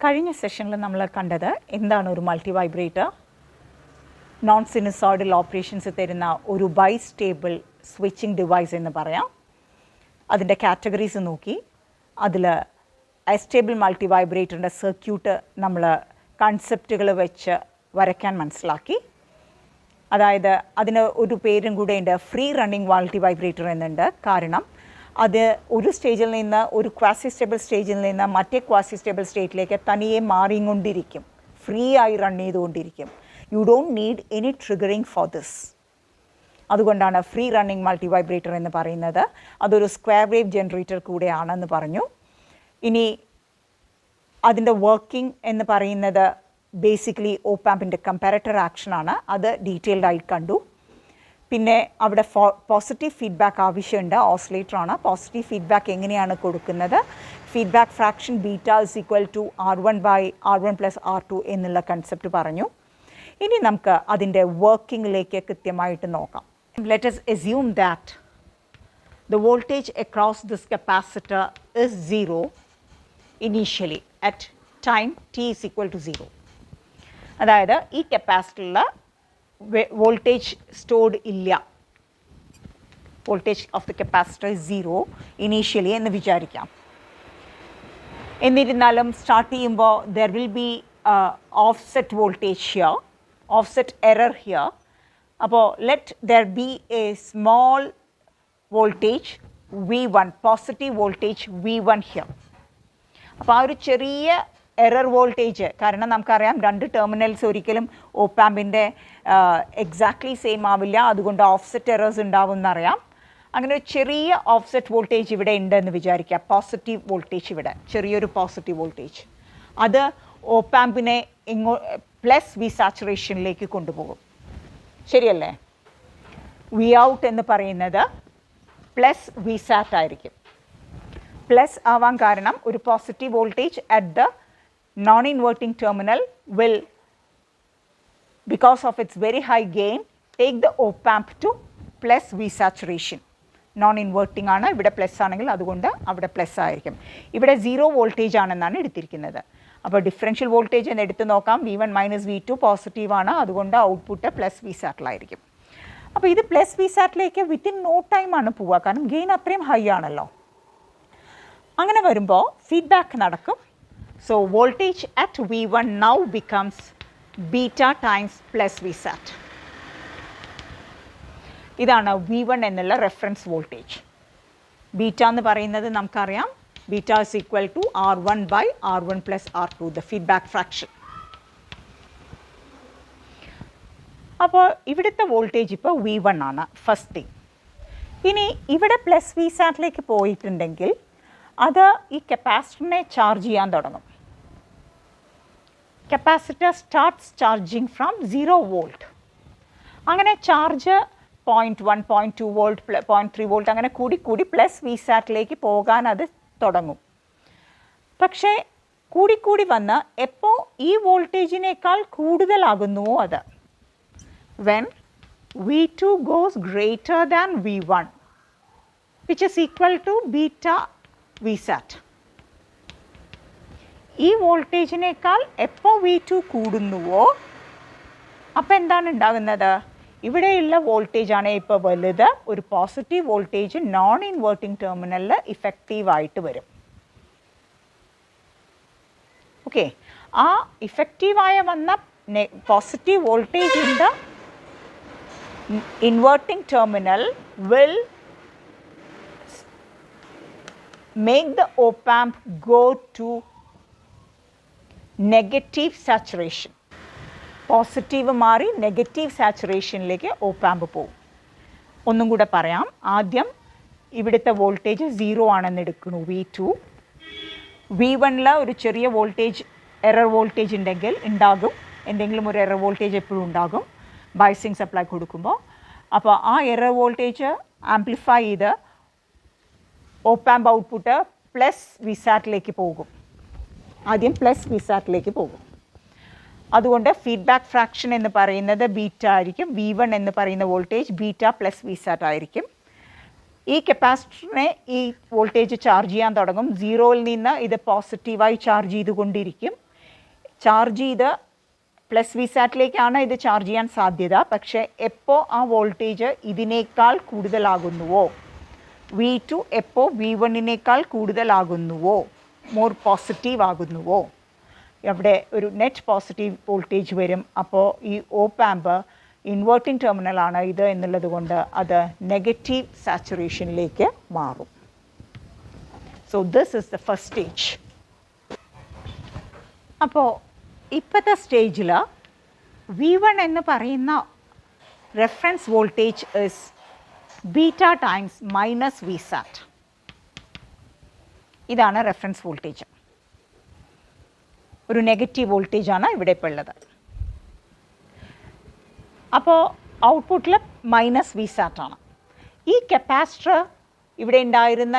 കഴിഞ്ഞ സെഷനിൽ നമ്മൾ കണ്ടത് എന്താണ് ഒരു multi vibrator, non sinusoidal operations തരുന്ന ഒരു ബൈസ്റ്റേബിൾ സ്വിച്ചിങ് ഡിവൈസ് എന്ന് പറയാം. അതിൻ്റെ കാറ്റഗറീസ് നോക്കി. അതിൽ അസ്റ്റേബിൾ മൾട്ടി വൈബ്രേറ്ററിൻ്റെ സർക്യൂട്ട് നമ്മൾ കൺസെപ്റ്റുകൾ വെച്ച് വരയ്ക്കാൻ മനസ്സിലാക്കി. അതായത് അതിന് ഒരു പേരും കൂടെ ഉണ്ട്, ഫ്രീ റണ്ണിങ് മൾട്ടി വൈബ്രേറ്റർ എന്നുണ്ട്. കാരണം അത് ഒരു സ്റ്റേജിൽ നിന്ന്, ഒരു ക്വാസി സ്റ്റേബിൾ സ്റ്റേജിൽ നിന്ന് മറ്റേ ക്വാസി സ്റ്റേബിൾ സ്റ്റേറ്റിലേക്ക് തനിയെ മാറിക്കൊണ്ടിരിക്കും, ഫ്രീ ആയി റൺ ചെയ്തുകൊണ്ടിരിക്കും. You don't need any triggering for this. അതുകൊണ്ടാണ് ഫ്രീ റണ്ണിങ് മൾട്ടി വൈബ്രേറ്റർ എന്ന് പറയുന്നത്. അതൊരു സ്ക്വയർ വേവ് ജനറേറ്റർ കൂടെയാണെന്ന് പറഞ്ഞു. ഇനി അതിൻ്റെ വർക്കിംഗ് എന്ന് പറയുന്നത് ബേസിക്കലി ഓപ്പാമ്പിൻ്റെ കമ്പാരറ്റർ ആക്ഷനാണ്. അത് ഡീറ്റെയിൽഡായി കണ്ടു. പിന്നെ അവിടെ പോസിറ്റീവ് ഫീഡ്ബാക്ക് ആവശ്യമുണ്ട്. ഓസിലേറ്ററാണ്. പോസിറ്റീവ് ഫീഡ്ബാക്ക് എങ്ങനെയാണ് കൊടുക്കുന്നത്? Feedback fraction beta is equal to R1 plus R2 എന്നുള്ള കൺസെപ്റ്റ് പറഞ്ഞു. ഇനി നമുക്ക് അതിൻ്റെ വർക്കിങ്ങിലേക്ക് കൃത്യമായിട്ട് നോക്കാം. Let us assume that the voltage across this capacitor is 0 initially at time t is equal to 0. അതായത് ഈ കപ്പാസിറ്ററിൽ വോൾട്ടേജ് സ്റ്റോർഡ് ഇല്ല. Voltage of the capacitor is 0 initially എന്ന് വിചാരിക്കാം. എന്നിരുന്നാലും സ്റ്റാർട്ട് ചെയ്യുമ്പോൾ there will be offset voltage here, offset error here. അപ്പോൾ let there be a small voltage V1, positive voltage V1 here. അപ്പോൾ ആ ഒരു ചെറിയ എറർ വോൾട്ടേജ്, കാരണം നമുക്കറിയാം രണ്ട് ടെർമിനൽസ് ഒരിക്കലും ഓപ്പാമ്പിൻ്റെ എക്സാക്ട്ലി സെയിം ആവില്ല, അതുകൊണ്ട് ഓഫ്സെറ്റ് എറേഴ്സ് ഉണ്ടാവും എന്നറിയാം. അങ്ങനെ ഒരു ചെറിയ ഓഫ്സെറ്റ് വോൾട്ടേജ് ഇവിടെ ഉണ്ടെന്ന് വിചാരിക്കുക. പോസിറ്റീവ് വോൾട്ടേജ് ഇവിടെ, ചെറിയൊരു പോസിറ്റീവ് വോൾട്ടേജ്. അത് ഓപ്പാമ്പിനെ പ്ലസ് വി സാച്ചുറേഷനിലേക്ക് കൊണ്ടുപോകും. ശരിയല്ലേ? വി ഔട്ട് എന്ന് പറയുന്നത് പ്ലസ് വി സാറ്റ് ആയിരിക്കും. പ്ലസ് ആവാൻ കാരണം ഒരു positive voltage at the non-inverting terminal will, because of its very high gain, take the op-amp to plus V saturation. Non-inverting ആണ്, ഇവിടെ പ്ലസ് ആണെങ്കിൽ അതുകൊണ്ട് അവിടെ പ്ലസ് ആയിരിക്കും. ഇവിടെ 0 വോൾട്ടേജ് ആണെന്നാണ് എടുത്തിരിക്കുന്നത്. അപ്പോൾ ഡിഫറൻഷ്യൽ വോൾട്ടേജ് എന്ന് എടുത്ത് നോക്കാം. V1 മൈനസ് V2 പോസിറ്റീവ് ആണ്, അതുകൊണ്ട് ഔട്ട്പുട്ട് പ്ലസ് വി സാറ്റിലായിരിക്കും. അപ്പോൾ ഇത് പ്ലസ് വി സാറ്റിലേക്ക് വിത്തിൻ നോ ടൈം ആണ് പോവുക, കാരണം ഗെയിൻ അത്രയും ഹൈ ആണല്ലോ. അങ്ങനെ വരുമ്പോൾ ഫീഡ്ബാക്ക് നടക്കും. So voltage at V1 now becomes beta times plus Vsat. ഇതാണ് V1 എന്നുള്ള റെഫറൻസ് വോൾട്ടേജ്. ബീറ്റ എന്ന് പറയുന്നത് നമുക്കറിയാം, beta is equal to R1 plus R2, the feedback fraction. അപ്പോൾ ഇവിടുത്തെ വോൾട്ടേജ് ഇപ്പോൾ V1 ആണ്, ഫസ്റ്റ് തിങ്. ഇനി ഇവിടെ പ്ലസ് Vsatലേക്ക് പോയിട്ടുണ്ടെങ്കിൽ അത് ഈ കപ്പാസിറ്ററിനെ ചാർജ് ചെയ്യാൻ തുടങ്ങും. Capacitor starts charging from 0 volt. അങ്ങനെ ചാർജ് 0.1, 0.2 വോൾട്ട്, 0.3 വോൾട്ട് അങ്ങനെ കൂടി പ്ലസ് വി സാറ്റിലേക്ക് പോകാൻ അത് തുടങ്ങും. പക്ഷേ കൂടി വന്ന് എപ്പോൾ ഈ വോൾട്ടേജിനേക്കാൾ കൂടുതലാകുന്നുവോ അത്, when V2 goes greater than V1 which is equal to beta Vsat. ഈ വോൾട്ടേജിനേക്കാൾ എപ്പോൾ V2 കൂടുന്നുവോ അപ്പോൾ എന്താണ് ഉണ്ടാകുന്നത്? ഇവിടെയുള്ള വോൾട്ടേജാണ് ഇപ്പോൾ വലുത്. ഒരു പോസിറ്റീവ് വോൾട്ടേജ് നോൺ ഇൻവേർട്ടിംഗ് ടെർമിനലിൽ ഇഫക്റ്റീവായിട്ട് വരും. ഓക്കെ, ആ ഇഫക്റ്റീവായ വന്ന positive voltage in the inverting terminal will make the op-amp go to negative saturation. Positive മാറി നെഗറ്റീവ് സാച്ചുറേഷനിലേക്ക് ഓപ്പാമ്പ് പോകും. ഒന്നും കൂടെ പറയാം. ആദ്യം ഇവിടുത്തെ വോൾട്ടേജ് 0 ആണെന്ന് എടുക്കുന്നു, V2. V1 ഒരു ചെറിയ വോൾട്ടേജ്, എറർ വോൾട്ടേജ് ഉണ്ടെങ്കിൽ ഉണ്ടാകും, എന്തെങ്കിലും ഒരു എറർ വോൾട്ടേജ് എപ്പോഴും ഉണ്ടാകും ബൈസിങ് സപ്ലൈ കൊടുക്കുമ്പോൾ. അപ്പോൾ ആ എറർ വോൾട്ടേജ് ആംപ്ലിഫൈ ചെയ്ത് ഓപ്പാമ്പ് ഔട്ട്പുട്ട് പ്ലസ് വിസാറ്റിലേക്ക് പോകും. ആദ്യം പ്ലസ് വിസാറ്റിലേക്ക് പോകും. അതുകൊണ്ട് ഫീഡ്ബാക്ക് ഫ്രാക്ഷൻ എന്ന് പറയുന്നത് ബീറ്റ ആയിരിക്കും. V1 എന്ന് പറയുന്ന വോൾട്ടേജ് ബീറ്റ പ്ലസ് വിസാറ്റ് ആയിരിക്കും. ഈ കപ്പാസിറ്ററിനെ ഈ വോൾട്ടേജ് ചാർജ് ചെയ്യാൻ തുടങ്ങും. 0ൽ നിന്ന് ഇത് പോസിറ്റീവായി ചാർജ് ചെയ്തുകൊണ്ടിരിക്കും. ചാർജ് ചെയ്ത് പ്ലസ് വി സാറ്റിലേക്കാണ് ഇത് ചാർജ് ചെയ്യാൻ സാധ്യത. പക്ഷേ എപ്പോൾ ആ വോൾട്ടേജ് ഇതിനേക്കാൾ കൂടുതലാകുന്നുവോ, V2 എപ്പോൾ V1-നേക്കാൾ കൂടുതലാകുന്നുവോ, മോർ പോസിറ്റീവ് ആകുന്നുവോ, അവിടെ ഒരു നെറ്റ് പോസിറ്റീവ് വോൾട്ടേജ് വരും. അപ്പോൾ ഈ ഓപ്പ് ആമ്പ് ഇൻവേർട്ടിംഗ് ടെർമിനലാണ് ഇത് എന്നുള്ളത് കൊണ്ട് അത് നെഗറ്റീവ് സാച്ചുറേഷനിലേക്ക് മാറും. So this is the first stage. അപ്പോൾ ഇപ്പോഴത്തെ സ്റ്റേജിൽ V1 എന്ന് പറയുന്ന reference voltage is beta times minus V sat. ഇതാണ് റെഫറൻസ് വോൾട്ടേജ്. ഒരു നെഗറ്റീവ് വോൾട്ടേജാണ് ഇവിടെ ഇപ്പോൾ ഉള്ളത്. അപ്പോൾ ഔട്ട്പുട്ടിൽ മൈനസ് വി സാറ്റാണ്. ഈ കപ്പാസിറ്റർ ഇവിടെ ഉണ്ടായിരുന്ന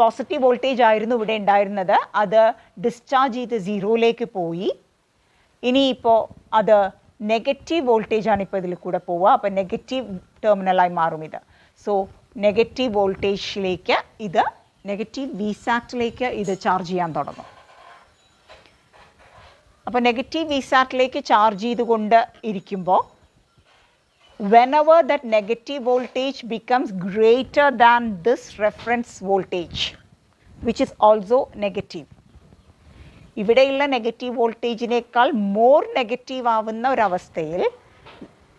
പോസിറ്റീവ് വോൾട്ടേജ് ആയിരുന്നു ഇവിടെ ഉണ്ടായിരുന്നത്. അത് ഡിസ്ചാർജ് ചെയ്ത് സീറോയിലേക്ക് പോയി. ഇനിയിപ്പോൾ അത് നെഗറ്റീവ് വോൾട്ടേജാണ് ഇപ്പോൾ ഇതിൽ കൂടെ പോവുക. അപ്പോൾ നെഗറ്റീവ് ടെർമിനലായി മാറും ഇത്. സോ നെഗറ്റീവ് വോൾട്ടേജിലേക്ക് ഇത് നെഗറ്റീവ് വി സാറ്റിലേക്ക് ഇത് ചാർജ് ചെയ്യാൻ തുടങ്ങും. അപ്പോൾ നെഗറ്റീവ് വി സാറ്റിലേക്ക് ചാർജ് ചെയ്തുകൊണ്ട് ഇരിക്കുമ്പോൾ whenever that negative voltage becomes greater than this reference voltage which is also negative, ഇവിടെയുള്ള നെഗറ്റീവ് വോൾട്ടേജിനേക്കാൾ മോർ നെഗറ്റീവ് ആവുന്ന ഒരവസ്ഥയിൽ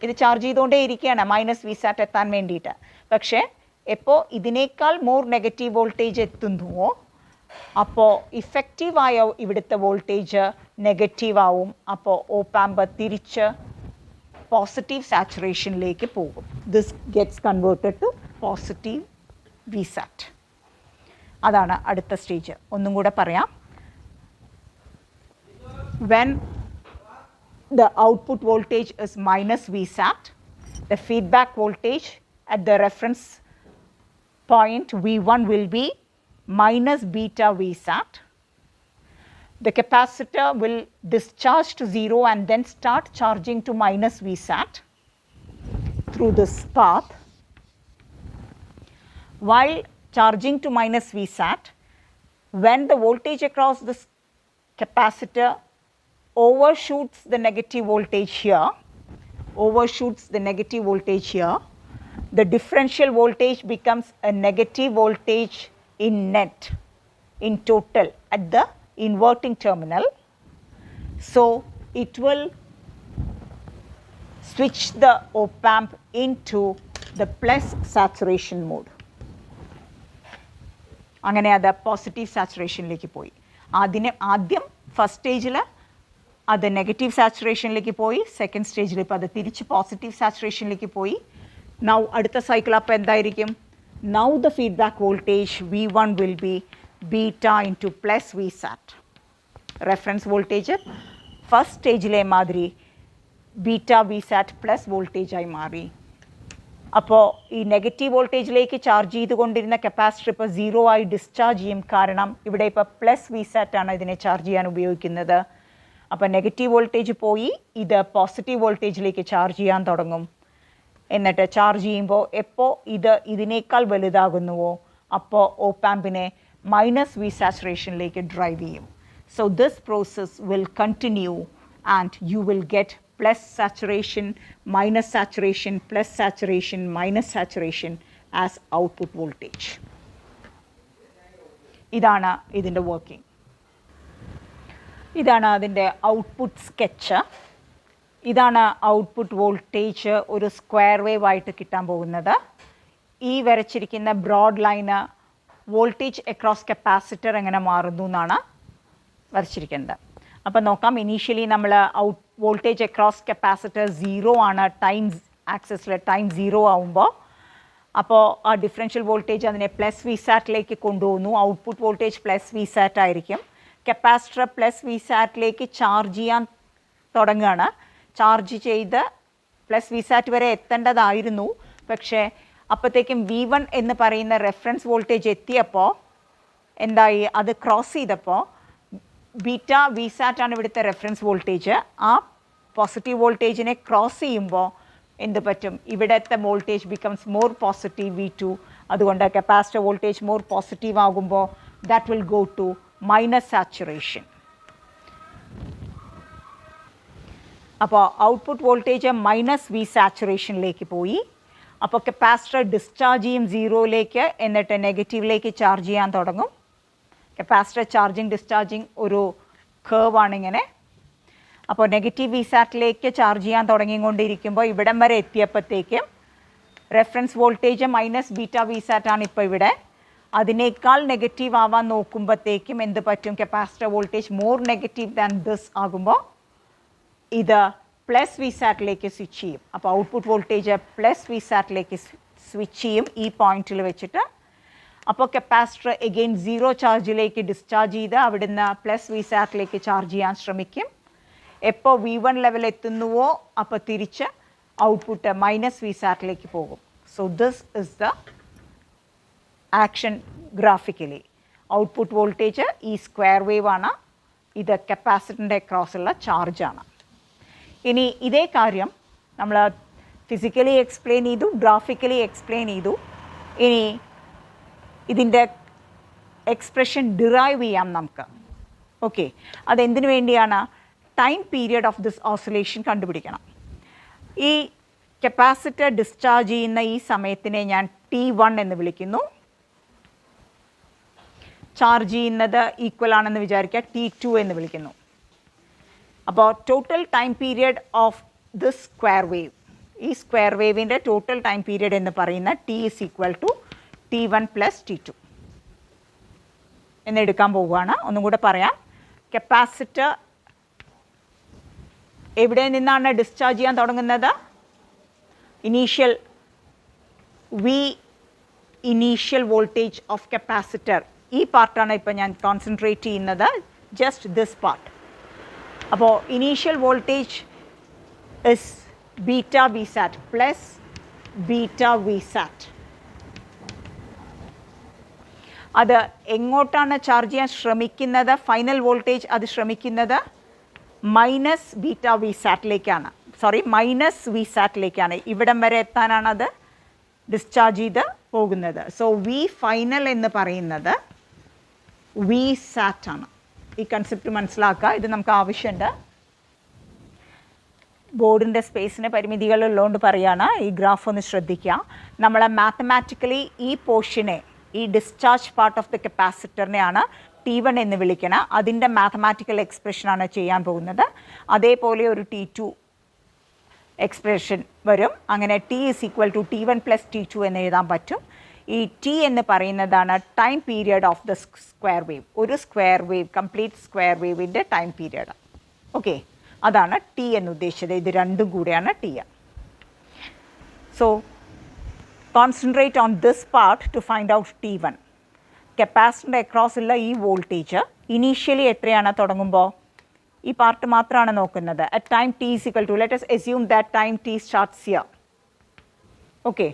ഇത് ചാർജ് ചെയ്തുകൊണ്ടേ ഇരിക്കുകയാണ് മൈനസ് വി സാറ്റ് എത്താൻ വേണ്ടിയിട്ട്. പക്ഷേ എപ്പോൾ ഇതിനേക്കാൾ മോർ നെഗറ്റീവ് വോൾട്ടേജ് എത്തുന്നുവോ അപ്പോൾ ഇഫക്റ്റീവായ ഇവിടുത്തെ വോൾട്ടേജ് നെഗറ്റീവ് ആവും. അപ്പോൾ ഓപ്പ് ആമ്പ് തിരിച്ച് പോസിറ്റീവ് സാച്ചുറേഷനിലേക്ക് പോകും. This gets converted to positive V sat. അതാണ് അടുത്ത സ്റ്റേജ്. ഒന്നും കൂടെ പറയാം. When the output voltage is minus V sat, the feedback voltage at the reference point V1 will be minus beta V sat. The capacitor will discharge to zero and then start charging to minus V sat through this path. While charging to minus V sat, when the voltage across this capacitor overshoots the negative voltage here, the differential voltage becomes a negative voltage in net, in total at the inverting terminal. So it will switch the op amp into the plus saturation mode. അങ്ങനെ അത് positive സാച്ചുറേഷനിലേക്ക് പോയി. ആദ്യം first സ്റ്റേജിൽ അത് negative സാച്ചുറേഷനിലേക്ക് പോയി. Second സ്റ്റേജിൽ ഇപ്പോൾ അത് തിരിച്ച് പോസിറ്റീവ് സാച്ചുറേഷനിലേക്ക് പോയി. നൗ അടുത്ത സൈക്കിൾ അപ്പോൾ എന്തായിരിക്കും? Now the feedback voltage V1 will be beta into plus V sat. Reference voltage first സ്റ്റേജിലെ മാതിരി ബീറ്റ വി സാറ്റ് പ്ലസ് വോൾട്ടേജായി മാറി. അപ്പോൾ ഈ നെഗറ്റീവ് വോൾട്ടേജിലേക്ക് ചാർജ് ചെയ്തുകൊണ്ടിരുന്ന കപ്പാസിറ്റർ ഇപ്പോൾ സീറോ ആയി ഡിസ്ചാർജ് ചെയ്യും. കാരണം ഇവിടെ ഇപ്പോൾ പ്ലസ് വി സാറ്റാണ് ഇതിനെ ചാർജ് ചെയ്യാൻ ഉപയോഗിക്കുന്നത്. അപ്പോൾ നെഗറ്റീവ് വോൾട്ടേജ് പോയി, ഇത് പോസിറ്റീവ് വോൾട്ടേജിലേക്ക് ചാർജ് ചെയ്യാൻ തുടങ്ങും. എന്നിട്ട് ചാർജ് ചെയ്യുമ്പോൾ എപ്പോൾ ഇതിനേക്കാൾ വലുതാകുന്നുവോ അപ്പോൾ ഓപ്പ് ആമ്പിനെ മൈനസ് വി സാച്ചുറേഷനിലേക്ക് ഡ്രൈവ് ചെയ്യും. So this process will continue and you will get plus saturation, minus saturation, plus saturation, minus saturation as output voltage. ഇതാണ് ഇതിൻ്റെ വർക്കിംഗ്. ഇതാണ് അതിൻ്റെ ഔട്ട്പുട്ട് സ്കെച്ച്. ഇതാണ് ഔട്ട്പുട്ട് വോൾട്ടേജ് ഒരു സ്ക്വയർ വേവ് ആയിട്ട് കിട്ടാൻ പോകുന്നത്. ഈ വരച്ചിരിക്കുന്ന broad line voltage across capacitor എങ്ങനെ മാറുന്നു എന്നാണ് വരച്ചിരിക്കുന്നത്. അപ്പോൾ നോക്കാം. ഇനീഷ്യലി നമ്മൾ വോൾട്ടേജ് അക്രോസ് കപ്പാസിറ്റർ സീറോ ആണ്. ടൈം ആക്സിസിൽ ടൈം സീറോ ആവുമ്പോൾ അപ്പോൾ ആ ഡിഫറൻഷ്യൽ വോൾട്ടേജ് അതിനെ പ്ലസ് വി സാറ്റിലേക്ക് കൊണ്ടുപോകുന്നു. Output voltage plus V sat ആയിരിക്കും. കപ്പാസിറ്റർ പ്ലസ് വി സാറ്റിലേക്ക് ചാർജ് ചെയ്യാൻ തുടങ്ങുകയാണ്. ചാർജ് ചെയ്ത് പ്ലസ് വി സാറ്റ് വരെ എത്തേണ്ടതായിരുന്നു. പക്ഷേ അപ്പോഴത്തേക്കും V1 എന്ന് പറയുന്ന റെഫറൻസ് വോൾട്ടേജ് എത്തിയപ്പോൾ എന്തായി, അത് ക്രോസ് ചെയ്തപ്പോൾ ബീറ്റ വി സാറ്റാണ് ഇവിടുത്തെ റെഫറൻസ് വോൾട്ടേജ്. ആ പോസിറ്റീവ് വോൾട്ടേജിനെ ക്രോസ് ചെയ്യുമ്പോൾ എന്ത് പറ്റും? ഇവിടുത്തെ voltage becomes more positive V2. അതുകൊണ്ട് കപ്പാസിറ്റർ വോൾട്ടേജ് മോർ പോസിറ്റീവ് ആകുമ്പോൾ that will go to minus saturation. അപ്പോൾ ഔട്ട്പുട്ട് വോൾട്ടേജ് മൈനസ് വി സാച്ചുറേഷനിലേക്ക് പോയി. അപ്പോൾ കപ്പാസിറ്റർ ഡിസ്ചാർജ് ചെയ്യും സീറോയിലേക്ക്, എന്നിട്ട് നെഗറ്റീവിലേക്ക് ചാർജ് ചെയ്യാൻ തുടങ്ങും. കപ്പാസിറ്റർ ചാർജിങ് ഡിസ്ചാർജിങ് ഒരു കേർവ് ആണിങ്ങനെ. അപ്പോൾ നെഗറ്റീവ് വി സാറ്റിലേക്ക് ചാർജ് ചെയ്യാൻ തുടങ്ങിക്കൊണ്ടിരിക്കുമ്പോൾ ഇവിടം വരെ എത്തിയപ്പോഴത്തേക്കും reference voltage minus beta V സാറ്റാണ് ഇപ്പോൾ ഇവിടെ. അതിനേക്കാൾ നെഗറ്റീവ് ആവാൻ നോക്കുമ്പോഴത്തേക്കും എന്ത് പറ്റും? Capacitor voltage more negative than this ആകുമ്പോൾ ഇത് പ്ലസ് വി സാറ്റിലേക്ക് സ്വിച്ച് ചെയ്യും. അപ്പോൾ ഔട്ട്പുട്ട് വോൾട്ടേജ് പ്ലസ് വി സാറ്റിലേക്ക് സ്വിച്ച് ചെയ്യും ഈ പോയിന്റിൽ വെച്ചിട്ട്. അപ്പോൾ കപ്പാസിറ്റർ എഗെയിൻ സീറോ ചാർജിലേക്ക് ഡിസ്ചാർജ് ചെയ്ത് അവിടുന്ന് പ്ലസ് വി സാറ്റിലേക്ക് ചാർജ് ചെയ്യാൻ ശ്രമിക്കും. എപ്പോൾ V1 ലെവൽ എത്തുന്നുവോ അപ്പോൾ തിരിച്ച് ഔട്ട്പുട്ട് മൈനസ് വി സാറ്റിലേക്ക് പോകും. So this is the action graphically. Output voltage ഈ സ്ക്വയർ വേവ് ആണ്, ഇത് കപ്പാസിറ്ററിൻ്റെ അക്രോസുള്ള ചാർജാണ്. ഇനി ഇതേ കാര്യം നമ്മൾ ഫിസിക്കലി എക്സ്പ്ലെയിൻ ചെയ്തു, ഗ്രാഫിക്കലി എക്സ്പ്ലെയിൻ ചെയ്തു. ഇനി ഇതിൻ്റെ എക്സ്പ്രഷൻ ഡിറൈവ് ചെയ്യാം നമുക്ക്. ഓക്കെ, അതെന്തിനു വേണ്ടിയാണ്? Time period of this oscillation കണ്ടുപിടിക്കണം. ഈ കപ്പാസിറ്റർ ഡിസ്ചാർജ് ചെയ്യുന്ന ഈ സമയത്തിനെ ഞാൻ T1 എന്ന് വിളിക്കുന്നു. ചാർജ് ചെയ്യുന്നത് ഈക്വൽ ആണെന്ന് വിചാരിക്കുക, T2 എന്ന് വിളിക്കുന്നു. അപ്പോൾ total time period of this square wave, ഈ സ്ക്വയർ വേവിൻ്റെ ടോട്ടൽ ടൈം പീരിയഡ് എന്ന് പറയുന്ന T is equal to T1 plus T2 എന്നെടുക്കാൻ പോവുകയാണ്. ഒന്നും കൂടെ പറയാം. കപ്പാസിറ്റർ എവിടെ നിന്നാണ് ഡിസ്ചാർജ് ചെയ്യാൻ തുടങ്ങുന്നത്? Initial initial voltage of capacitor, ഈ പാർട്ടാണ് ഇപ്പോൾ ഞാൻ കോൺസെൻട്രേറ്റ് ചെയ്യുന്നത്, ജസ്റ്റ് ദിസ് പാർട്ട്. അപ്പോൾ initial voltage is beta V sat plus beta V sat. അത് എങ്ങോട്ടാണ് ചാർജ് ചെയ്യാൻ ശ്രമിക്കുന്നത്? ഫൈനൽ വോൾട്ടേജ് അത് ശ്രമിക്കുന്നത് മൈനസ് ബീറ്റ വി സാറ്റിലേക്കാണ്, മൈനസ് വി സാറ്റിലേക്കാണ്. ഇവിടം വരെ എത്താനാണ് അത് ഡിസ്ചാർജ് ചെയ്ത് പോകുന്നത്. സോ വി ഫൈനൽ എന്ന് പറയുന്നത് വി സാറ്റാണ്. ഈ കൺസെപ്റ്റ് മനസ്സിലാക്കുക, ഇത് നമുക്ക് ആവശ്യമുണ്ട്. ബോർഡിൻ്റെ സ്പേസിന് പരിമിതികളുള്ളതുകൊണ്ട് പറയുകയാണ്, ഈ ഗ്രാഫ് ഒന്ന് ശ്രദ്ധിക്കുക. നമ്മൾ മാത്തമാറ്റിക്കലി ഈ പോർഷനെ, ഈ ഡിസ്ചാർജ് പാർട്ട് ഓഫ് ദ കപ്പാസിറ്ററിനെയാണ് T1 എന്ന് വിളിക്കണം. അതിൻ്റെ മാത്തമാറ്റിക്കൽ എക്സ്പ്രഷനാണ് ചെയ്യാൻ പോകുന്നത്. അതേപോലെ ഒരു T2 എക്സ്പ്രഷൻ വരും. അങ്ങനെ T is equal to T1 plus T2 എന്ന് എഴുതാൻ പറ്റും. ഈ T എന്ന് പറയുന്നതാണ് time period of the square wave. ഒരു സ്ക്വയർ വേവ്, കംപ്ലീറ്റ് സ്ക്വയർ വേവിൻ്റെ ടൈം പീരിയഡ്. ഓക്കെ, അതാണ് T എന്ന് ഉദ്ദേശിച്ചത്. ഇത് രണ്ടും കൂടെയാണ് T. So concentrate on this part to find out T1. കപ്പാസിറ്ററിൻ്റെ അക്രോസ് ഉള്ള ഈ വോൾട്ടേജ് ഇനീഷ്യലി എത്രയാണ് തുടങ്ങുമ്പോൾ? ഈ പാർട്ട് മാത്രമാണ് നോക്കുന്നത്. At time T is equal to, let us assume that time T starts here. Okay,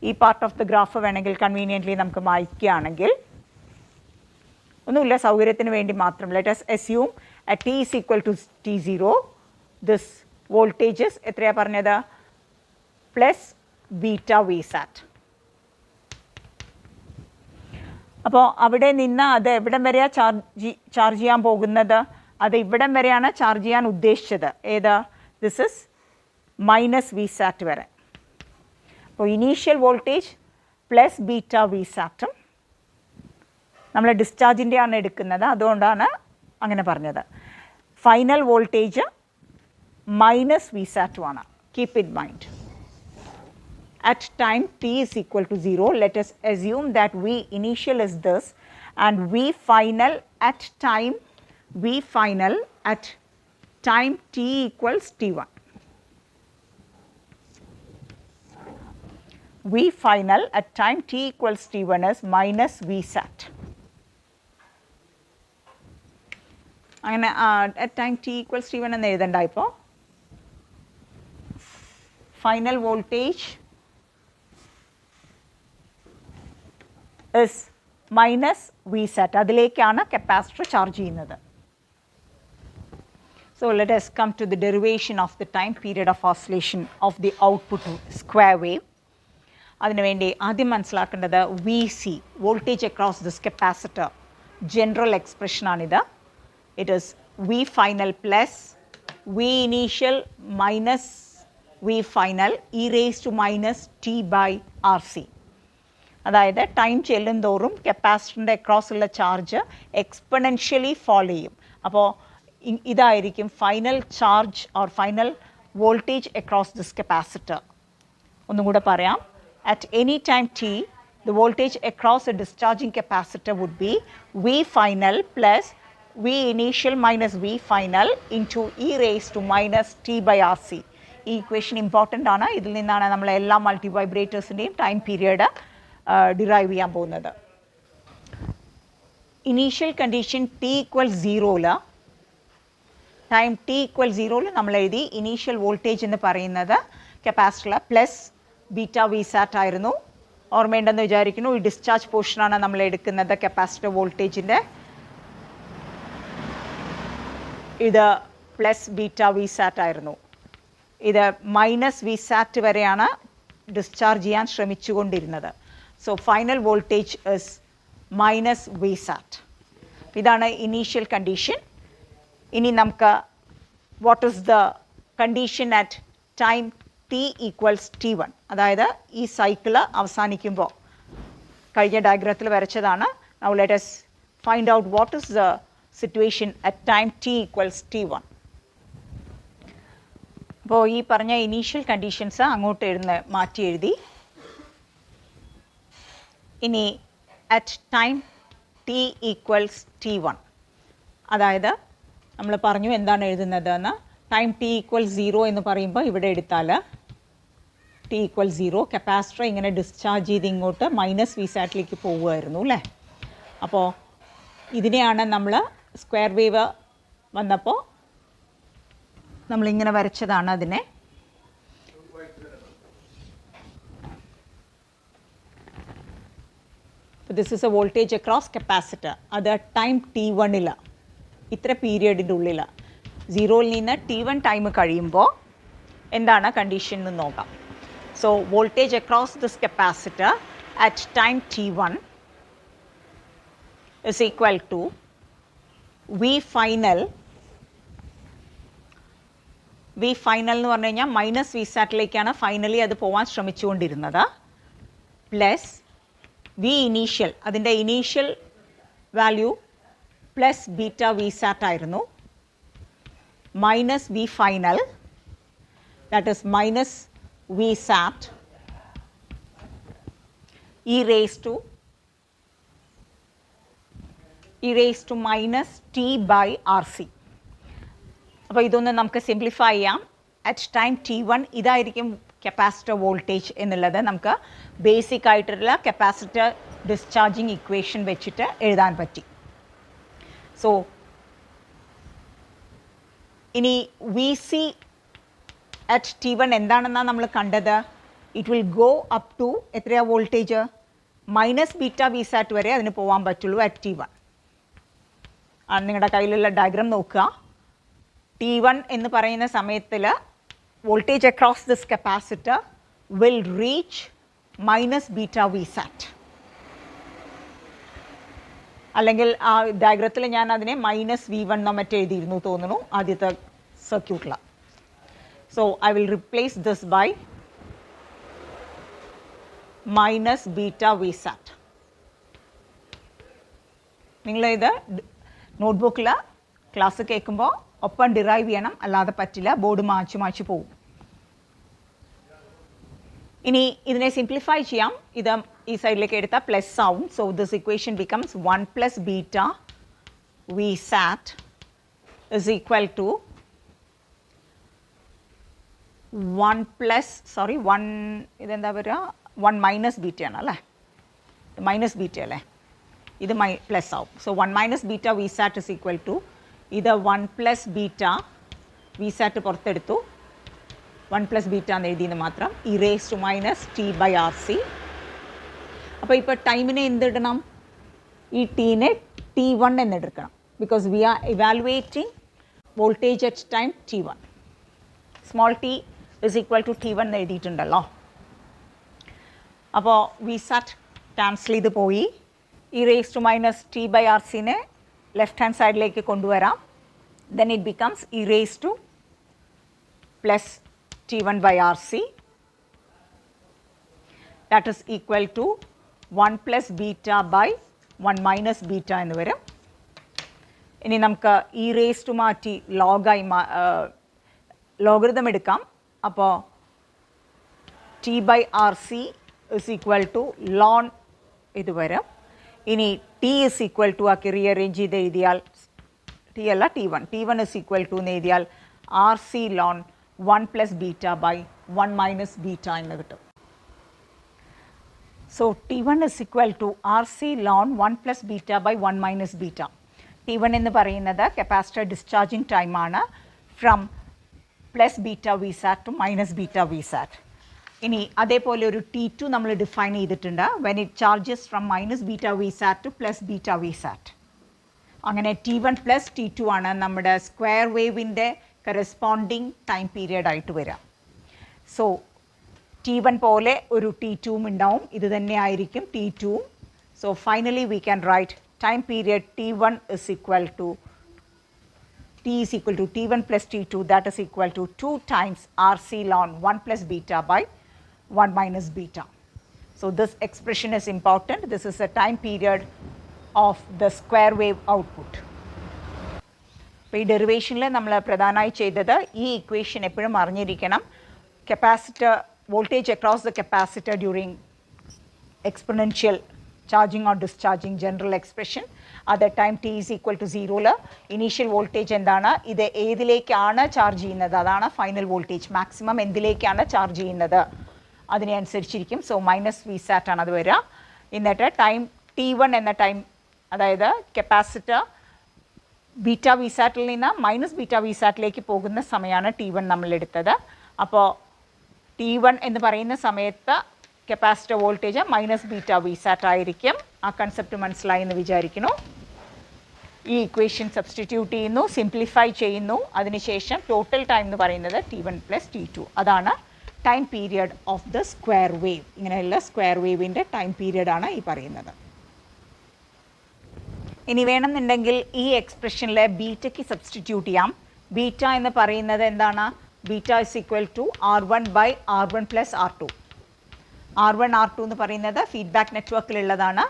ഈ പാർട്ട് ഓഫ് ദ ഗ്രാഫ് വേണമെങ്കിൽ കൺവീനിയൻ്റ്ലി നമുക്ക് മായ്ക്കുകയാണെങ്കിൽ, ഒന്നുമില്ല, സൗകര്യത്തിന് വേണ്ടി മാത്രം. let us assume at T is equal to T0, this voltages എത്രയാണ് പറഞ്ഞത്? Plus beta V sat. അപ്പോൾ അവിടെ നിന്ന് അത് എവിടം വരെയാണ് ചാർജ് ചെയ്യാൻ പോകുന്നത്? അത് ഇവിടം വരെയാണ് ചാർജ് ചെയ്യാൻ ഉദ്ദേശിച്ചത്. ഏതാ? This is minus V sat വരെ. അപ്പോൾ initial voltage plus beta V സാറ്റും നമ്മൾ ഡിസ്ചാർജിൻ്റെ ആണ് എടുക്കുന്നത്, അതുകൊണ്ടാണ് അങ്ങനെ പറഞ്ഞത്. ഫൈനൽ വോൾട്ടേജ് മൈനസ് വി സാറ്റുമാണ്. Keep in mind. At time T is equal to 0, let us assume that V initial is this and V final at time T equals T1. V final at time T equals T1 is minus V sat. അങ്ങനെ at time T equals T1 എന്ന് എഴുതണ്ട. ഇപ്പോൾ final voltage is minus V sat. അതിലേക്കാണ് capacitor charge ചെയ്യുന്നത്. So let us come to the derivation of the time period of oscillation of the output square wave. അതിനുവേണ്ടി ആദ്യം മനസ്സിലാക്കേണ്ടത് VC, voltage across this capacitor, general എക്സ്പ്രഷനാണിത്. It is V final plus V initial minus V final e raised to minus t by RC. അതായത് time ചെല്ലും തോറും കപ്പാസിറ്ററിൻ്റെ അക്രോസുള്ള charge exponentially follow ചെയ്യും. അപ്പോൾ ഇതായിരിക്കും final charge or final voltage across this capacitor. ഒന്നും കൂടെ പറയാം. At any time t, the voltage across a discharging capacitor would be V final plus V initial minus V final into e raised to minus t by RC. ഈ equation important ആണ്. ഇതിൽ നിന്നാണ് നമ്മൾ എല്ലാ multi വൈബ്രേറ്റേഴ്സിൻ്റെയും time period derive ചെയ്യാൻ പോകുന്നത്. Initial condition t equal 0ൽ ടൈം t ഈക്വൽ 0ൽ നമ്മൾ എഴുതി ഇനീഷ്യൽ വോൾട്ടേജ് എന്ന് പറയുന്നത് കപ്പാസിറ്ററിൽ പ്ലസ് ബീറ്റ വി സാറ്റ് ആയിരുന്നു. ഓർമ്മയുണ്ടെന്ന് വിചാരിക്കുന്നു. ഈ ഡിസ്ചാർജ് പോർഷനാണ് നമ്മൾ എടുക്കുന്നത് കപ്പാസിറ്റർ വോൾട്ടേജിൻ്റെ. ഇത് പ്ലസ് ബീറ്റ വി സാറ്റ് ആയിരുന്നു. ഇത് മൈനസ് വി സാറ്റ് വരെയാണ് ഡിസ്ചാർജ് ചെയ്യാൻ ശ്രമിച്ചുകൊണ്ടിരുന്നത്. So final voltage is minus V sat. ഇതാണ് ഇനീഷ്യൽ കണ്ടീഷൻ. ഇനി നമുക്ക് what is the condition at time t equals t1. അതായത് ഈ സൈക്കിള് അവസാനിക്കുമ്പോൾ കഴിഞ്ഞ ഡയഗ്രത്തിൽ വരച്ചതാണ്. Now let us find out what is the situation at time t equals t1. അപ്പോൾ ഈ പറഞ്ഞ ഇനീഷ്യൽ കണ്ടീഷൻസ് അങ്ങോട്ട് മാറ്റി എഴുതി. ഇനി at time t equals t1, അതായത് നമ്മൾ പറഞ്ഞു എന്താണ് എഴുതുന്നത് എന്ന്. ടൈം t ഈക്വൽ 0 എന്ന് പറയുമ്പോൾ ഇവിടെ എടുത്താൽ t ഈക്വൽ 0 കപ്പാസിറ്റർ ഇങ്ങനെ ഡിസ്ചാർജ് ചെയ്ത് ഇങ്ങോട്ട് മൈനസ് വി സാറ്റിലേക്ക് പോവുമായിരുന്നു അല്ലേ. അപ്പോൾ ഇതിനെയാണ് നമ്മൾ സ്ക്വയർ വേവ് വന്നപ്പോൾ നമ്മളിങ്ങനെ വരച്ചതാണ് അതിനെ. This is A voltage across capacitor. അത് ടൈം t1ൽ ഇത്ര പീരിയഡിൻ്റെ ഉള്ളിൽ 0ൽ നിന്ന് t1 ടൈം കഴിയുമ്പോൾ എന്താണ് കണ്ടീഷൻ എന്ന് നോക്കാം. So voltage across this capacitor at time t1 is equal to V final എന്ന് പറഞ്ഞു കഴിഞ്ഞാൽ മൈനസ് വി സാറ്റിലേക്കാണ് ഫൈനലി അത് പോകാൻ ശ്രമിച്ചുകൊണ്ടിരുന്നത്, പ്ലസ് വി ഇനീഷ്യൽ, അതിൻ്റെ initial value plus beta V sat ആയിരുന്നു, minus V final, that is minus V sat e raised to minus t by RC. അപ്പോൾ ഇതൊന്ന് നമുക്ക് സിംപ്ലിഫൈ ചെയ്യാം. അറ്റ് ടൈം t1 ഇതായിരിക്കും കപ്പാസിറ്റർ വോൾട്ടേജ് എന്നുള്ളത് നമുക്ക് ബേസിക് ആയിട്ടുള്ള കപ്പാസിറ്റർ ഡിസ്ചാർജിങ് ഇക്വേഷൻ വെച്ചിട്ട് എഴുതാൻ പറ്റി. സോ ഇനി വി സി അറ്റ് t1 എന്താണെന്നാണ് നമ്മൾ കണ്ടത്. It will go up to എത്രയാണ് voltage? Minus beta V sat വരെ അതിന് പോകാൻ പറ്റുള്ളൂ അറ്റ് t1. നിങ്ങളുടെ കയ്യിലുള്ള ഡയഗ്രാം നോക്കുക. t1 എന്ന് പറയുന്ന സമയത്തിൽ voltage across this capacitor will reach minus beta V sat. അല്ലെങ്കിൽ ആ ഡയഗ്രത്തിൽ ഞാൻ അതിനെ മൈനസ് V1 എന്നോ മറ്റേ എഴുതിയിരുന്നു തോന്നുന്നു ആദ്യത്തെ സർക്യൂട്ടിൽ. So I will replace this by minus beta V sat. നിങ്ങളിത് നോട്ട്ബുക്കിൽ ക്ലാസ് കേൾക്കുമ്പോൾ ഒപ്പം ഡിറൈവ് ചെയ്യണം, അല്ലാതെ പറ്റില്ല, ബോർഡ് മായ്ച്ചു പോകും. ഇനി ഇതിനെ സിംപ്ലിഫൈ ചെയ്യാം. ഇത് ഈ സൈഡിലേക്ക് എടുത്താൽ പ്ലസ് ആവും. So this equation becomes 1 plus beta V sat is equal to 1 ഇതെന്താ പറയുക, 1 മൈനസ് ബീറ്റയാണ് അല്ലേ, മൈനസ് ബീറ്റ അല്ലേ, ഇത് പ്ലസ് ആവും. So 1 minus beta V sat is equal to ഇത് 1 പ്ലസ് ബീറ്റ വി സാറ്റ് പുറത്തെടുത്തു, 1 പ്ലസ് ബീറ്റ എന്ന് എഴുതിയെന്ന് മാത്രം, e raise to minus t by R C. അപ്പോൾ ഇപ്പോൾ ടൈമിനെ എന്തിടണം? ഈ ടീനെ t1 എന്നെടുക്കണം. Because we are evaluating voltage at time t1. Small t is equal to t1 എന്ന് എഴുതിയിട്ടുണ്ടല്ലോ. അപ്പോൾ വി സാറ്റ് ക്യാൻസൽ ചെയ്ത് പോയി. E raise to minus t by R സിനെ ലെഫ്റ്റ് ഹാൻഡ് സൈഡിലേക്ക് കൊണ്ടുവരാം. Then it becomes e raise to plus T1 by RC, that is equal to 1 plus beta by 1 minus beta എന്ന് വരും. ഇനി നമുക്ക് e raised to മാറ്റി ലോഗായി logarithm എടുക്കാം. അപ്പോൾ T by RC is equal to ln ഇത് വരും. ഇനി T is equal to ആക്കി റീഅറേഞ്ച് ചെയ്ത് എഴുതിയാൽ T അല്ല T1 is equal to എന്ന് എഴുതിയാൽ RC ln 1 plus beta by 1 minus beta എന്ന് കിട്ടും. So T1 is equal to RC ln 1 plus beta by 1 minus beta. T1 എന്ന് പറയുന്നത് കപ്പാസിറ്റർ ഡിസ്ചാർജിങ് ടൈം ആണ് from plus beta V sat to minus beta V sat. ഇനി അതേപോലെ ഒരു T2 നമ്മൾ ഡിഫൈൻ ചെയ്തിട്ടുണ്ട് when it charges from minus beta V sat to plus beta V sat. അങ്ങനെ T1 പ്ലസ് T2 ആണ് നമ്മുടെ സ്ക്വയർ വേവിൻ്റെ കറസ്പോണ്ടിങ് ടൈം പീരിയഡ് ആയിട്ട് വരിക. സോ T1 പോലെ ഒരു T2 ഉണ്ടാവും, ഇത് തന്നെ ആയിരിക്കും T2. So finally we can write time period T1 is equal to T is equal to T1 plus T2, that is equal to 2 times RC ln 1 plus beta by 1 minus beta. So this expression is important. This is the time period of the square wave output. അപ്പോൾ ഈ ഡെറിവേഷനിൽ നമ്മൾ പ്രധാനമായി ചെയ്തത് ഈ equation എപ്പോഴും അറിഞ്ഞിരിക്കണം. Capacitor voltage across the capacitor during exponential charging or discharging general expression. അത് time T is equal to 0ൽ ഇനീഷ്യൽ വോൾട്ടേജ് എന്താണ്, ഇത് ഏതിലേക്കാണ് ചാർജ് ചെയ്യുന്നത്, അതാണ് ഫൈനൽ വോൾട്ടേജ്. മാക്സിമം എന്തിലേക്കാണ് ചാർജ് ചെയ്യുന്നത് അതിനെ അനുസരിച്ചിരിക്കും. സോ മൈനസ് വി സാറ്റ് ആണ് അത് വരിക. എന്നിട്ട് ടൈം T1 എന്ന ടൈം, അതായത് കപ്പാസിറ്റർ ബീറ്റ വി സാറ്റിൽ നിന്ന് മൈനസ് ബീറ്റ വി സാറ്റിലേക്ക് പോകുന്ന സമയമാണ് T1 നമ്മൾ എടുത്തത്. അപ്പോൾ T1 എന്ന് പറയുന്ന സമയത്ത് capacitor voltage minus beta V sat ആയിരിക്കും. ആ കൺസെപ്റ്റ് മനസ്സിലായി എന്ന് വിചാരിക്കുന്നു. ഈ ഇക്വേഷൻ സബ്സ്റ്റിറ്റ്യൂട്ട് ചെയ്യുന്നു, സിംപ്ലിഫൈ ചെയ്യുന്നു. അതിനുശേഷം ടോട്ടൽ ടൈം എന്ന് പറയുന്നത് T1 പ്ലസ് T2, അതാണ് time period of the square wave. ഇങ്ങനെയുള്ള സ്ക്വയർ വേവിൻ്റെ ടൈം പീരിയഡാണ് ഈ പറയുന്നത്. ഇനി വേണമെന്നുണ്ടെങ്കിൽ ഈ എക്സ്പ്രഷനിൽ ബീറ്റയ്ക്ക് സബ്സ്റ്റിറ്റ്യൂട്ട് ചെയ്യാം. ബീറ്റ എന്ന് പറയുന്നത് എന്താണ്, beta is equal to R1 by R1 plus R2. R1 R2 എന്ന് പറയുന്നത് ഫീഡ്ബാക്ക് നെറ്റ്വർക്കിലുള്ളതാണ്.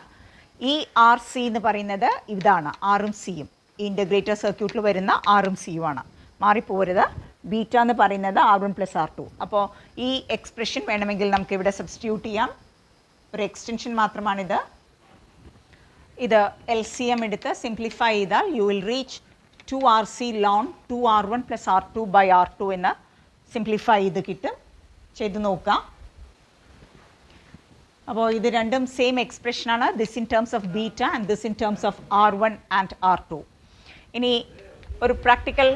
ഈ RC എന്ന് പറയുന്നത് ഇതാണ് ആറും സിയും, ഈ ഇൻ്റഗ്രേറ്റർ സർക്യൂട്ടിൽ വരുന്ന ആറും സിയും ആണ്, മാറിപ്പോരുത്. ബീറ്റ എന്ന് പറയുന്നത് R1 പ്ലസ് R2. അപ്പോൾ ഈ എക്സ്പ്രഷൻ വേണമെങ്കിൽ നമുക്ക് ഇവിടെ സബ്സ്റ്റിറ്റ്യൂട്ട് ചെയ്യാം. ഒരു എക്സ്റ്റൻഷൻ മാത്രമാണിത്. ഇത് LCM എടുത്ത് സിംപ്ലിഫൈ ചെയ്താൽ you will reach 2RC ln 2R1 plus R2 by R2 എന്ന് സിംപ്ലിഫൈ ചെയ്ത് കിട്ടും. ചെയ്ത് നോക്കാം. അപ്പോൾ ഇത് രണ്ടും സെയിം എക്സ്പ്രഷനാണ്. This in terms of beta and this in terms of R1 and R2. ഇനി ഒരു പ്രാക്ടിക്കൽ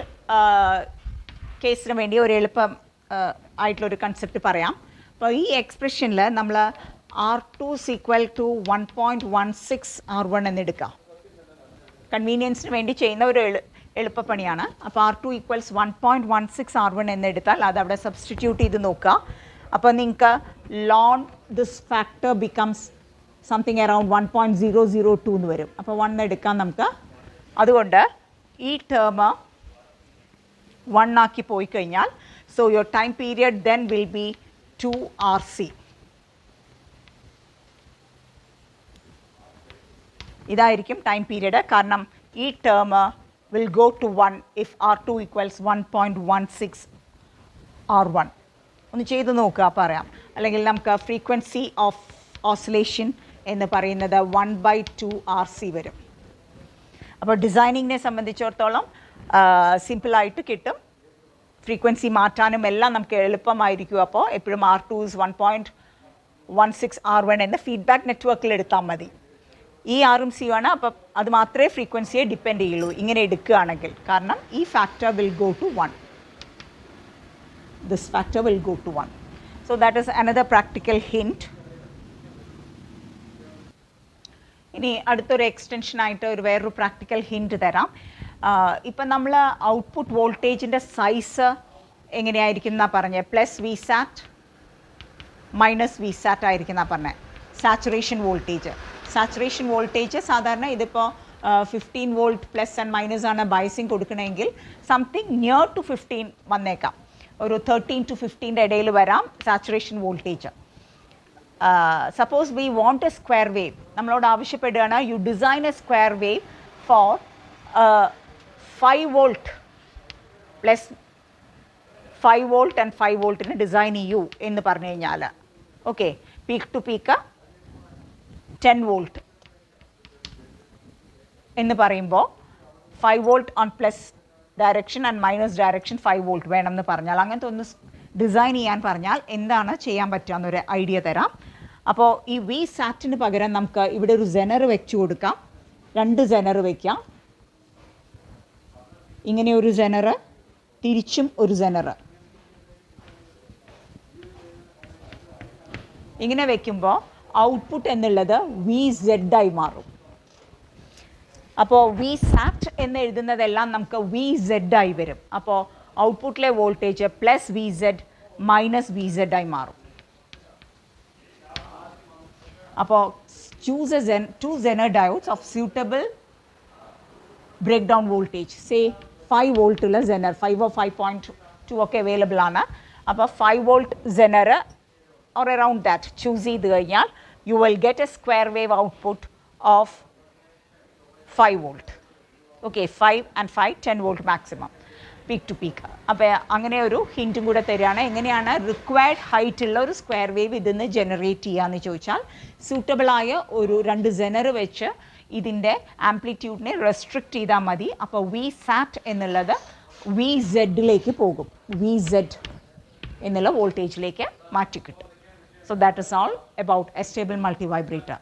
കേസിന് വേണ്ടി ഒരു എളുപ്പം ആയിട്ടുള്ളൊരു കൺസെപ്റ്റ് പറയാം. അപ്പോൾ ഈ എക്സ്പ്രഷനിൽ നമ്മൾ R2 is equal to 1.16 R1 എന്നെടുക്കാം. കൺവീനിയൻസിന് വേണ്ടി ചെയ്യുന്ന ഒരു എളുപ്പപ്പണിയാണ്. അപ്പോൾ R2 ഈക്വൽസ് 1.16 R1 എന്നെടുത്താൽ അത് അവിടെ സബ്സ്റ്റിറ്റ്യൂട്ട് ചെയ്ത് നോക്കുക. അപ്പോൾ നിങ്ങൾക്ക് loan this factor becomes something around 1.002 എന്ന് വരും. അപ്പോൾ 1 എടുക്കാം നമുക്ക്. അതുകൊണ്ട് ഈ ടേം 1 ആക്കി പോയി കഴിഞ്ഞാൽ so your time period then will be 2RC. ഇതായിരിക്കും ടൈം പീരിയഡ്. കാരണം ഈ term will go to 1 if R2 equals 1.16 R1. ഒന്ന് ചെയ്ത് നോക്കുക, പറയാം. അല്ലെങ്കിൽ നമുക്ക് ഫ്രീക്വൻസി ഓഫ് ഓസിലേഷൻ എന്ന് പറയുന്നത് 1/2 RC വരും. അപ്പോൾ ഡിസൈനിങ്ങിനെ സംബന്ധിച്ചിടത്തോളം സിമ്പിളായിട്ട് കിട്ടും. ഫ്രീക്വൻസി മാറ്റാനും എല്ലാം നമുക്ക് എളുപ്പമായിരിക്കും. അപ്പോൾ എപ്പോഴും R2 is 1.16 R1 എന്ന് ഫീഡ്ബാക്ക് നെറ്റ്വർക്കിൽ എടുത്താൽ മതി. ഈ ആറും സി ആണ്. അപ്പം അത് മാത്രമേ ഫ്രീക്വൻസിയെ ഡിപ്പെൻഡ് ചെയ്യുള്ളൂ ഇങ്ങനെ എടുക്കുകയാണെങ്കിൽ. കാരണം ഈ factor will go to 1. This factor will go to 1. So that is another practical hint. ഇനി അടുത്തൊരു എക്സ്റ്റൻഷനായിട്ട് ഒരു വേറൊരു പ്രാക്ടിക്കൽ ഹിൻറ്റ് തരാം. ഇപ്പം നമ്മൾ ഔട്ട്പുട്ട് വോൾട്ടേജിൻ്റെ സൈസ് എങ്ങനെയായിരിക്കും എന്നാണ് പറഞ്ഞത്, plus V sat minus V sat ആയിരിക്കും എന്നാണ് പറഞ്ഞത്. സാച്ചുറേഷൻ വോൾട്ടേജ് സാധാരണ ഇതിപ്പോൾ 15 വോൾട്ട് പ്ലസ് ആൻഡ് മൈനസ് ആണ് ബയസിങ് കൊടുക്കണമെങ്കിൽ സംതിങ് നിയർ ടു 15 വന്നേക്കാം. ഒരു 13 to 15 ഇടയിൽ വരാം saturation voltage. Suppose we want a square wave, നമ്മളോട് ആവശ്യപ്പെടുകയാണ് you design a square wave for 5 volt plus 5 volt and 5 വോൾട്ടിന് ഡിസൈൻ ചെയ്യൂ എന്ന് പറഞ്ഞു കഴിഞ്ഞാൽ, okay, peak to peak 10 volt എന്ന് പറയുമ്പോൾ 5 volt on plus direction and minus direction 5 volt വേണമെന്ന് പറഞ്ഞാൽ, അങ്ങനത്തെ ഒന്ന് ഡിസൈൻ ചെയ്യാൻ പറഞ്ഞാൽ എന്താണ് ചെയ്യാൻ പറ്റുക എന്നൊരു ഐഡിയ തരാം. അപ്പോൾ ഈ വി സാറ്റിന് പകരം നമുക്ക് ഇവിടെ ഒരു ജെനർ വെച്ച് കൊടുക്കാം. 2 ജെനർ വയ്ക്കാം. ഇങ്ങനെ ഒരു ജെനർ, തിരിച്ചും ഒരു ജെനർ. ഇങ്ങനെ വയ്ക്കുമ്പോൾ ഔട്ട്പുട്ട് എന്നുള്ളത് വി സെഡ് ആയി മാറും. അപ്പോൾ വി സാറ്റ് എന്ന് എഴുതുന്നതെല്ലാം നമുക്ക് വി സെഡ് ആയി വരും. അപ്പോൾ ഔട്ട്പുട്ടിലെ voltage plus V Z minus V Z ആയി മാറും. അപ്പോൾ choose a 2 Zener diodes of suitable breakdown voltage. Say 5 വോൾട്ടുള്ള Zener, 5 or 5.2 ഒക്കെ അവൈലബിൾ ആണ്. അപ്പോൾ 5 volt Zener or around that choose ചെയ്ത് കഴിഞ്ഞാൽ you will get a square wave output of 5 volt. Okay, 5 and 5 10 volt maximum peak to peak. അപ്പോൾ അങ്ങനെ ഒരു ഹിൻറ്റും കൂടെ തരികയാണ്. എങ്ങനെയാണ് റിക്വയർഡ് ഹൈറ്റുള്ള ഒരു സ്ക്വയർ വേവ് ഇതിന്ന് ജനറേറ്റ് ചെയ്യാമെന്ന് ചോദിച്ചാൽ, സൂട്ടബിളായ ഒരു 2 ജെനർ വെച്ച് ഇതിൻ്റെ ആംപ്ലിറ്റ്യൂഡിനെ റെസ്ട്രിക്റ്റ് ചെയ്താൽ മതി. അപ്പോൾ വി സാറ്റ് എന്നുള്ളത് വി സെഡിലേക്ക് പോകും, വി സെഡ് എന്നുള്ള വോൾട്ടേജിലേക്ക് മാറ്റിക്കിട്ടും. So that is all about Astable multivibrator.